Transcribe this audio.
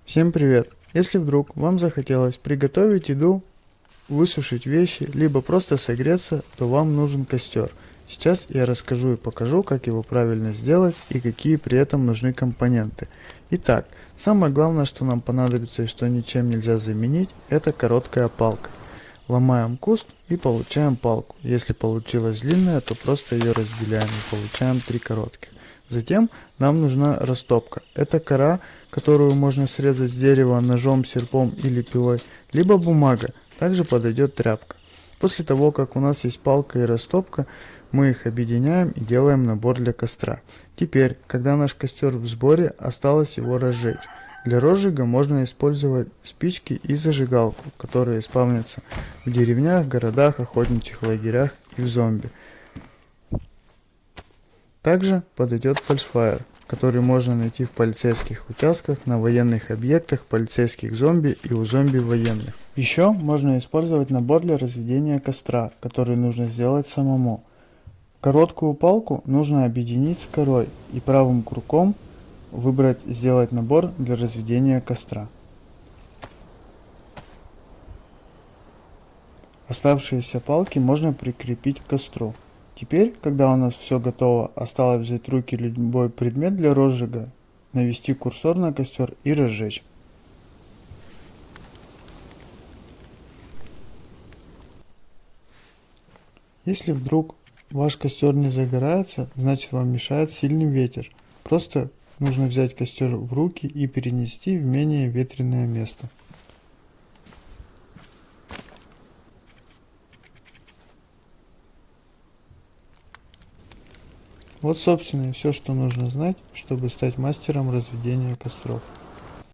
Всем привет! Если вдруг вам захотелось приготовить еду, высушить вещи, либо просто согреться, то вам нужен костер. Сейчас я расскажу и покажу, как его правильно сделать и какие при этом нужны компоненты. Итак, самое главное, что нам понадобится и что ничем нельзя заменить, это короткая палка. Ломаем куст и получаем палку. Если получилась длинная, то просто ее разделяем и получаем 3 коротких. Затем нам нужна растопка. Это кора, которую можно срезать с дерева ножом, серпом или пилой, либо бумага. Также подойдет тряпка. После того, как у нас есть палка и растопка, мы их объединяем и делаем набор для костра. Теперь, когда наш костер в сборе, осталось его разжечь. Для розжига можно использовать спички и зажигалку, которые исполнятся в деревнях, городах, охотничьих лагерях и в зомби. Также подойдет фальшфайер, который можно найти в полицейских участках, на военных объектах, полицейских зомби и у зомби военных. Еще можно использовать набор для разведения костра, который нужно сделать самому. Короткую палку нужно объединить с корой и правым крюком сделать набор для разведения костра. Оставшиеся палки можно прикрепить к костру. Теперь, когда у нас все готово, осталось взять в руки любой предмет для розжига, навести курсор на костер и разжечь. Если вдруг ваш костер не загорается, значит вам мешает сильный ветер. Просто нужно взять костер в руки и перенести в менее ветреное место. Вот собственно и все, что нужно знать, чтобы стать мастером разведения костров.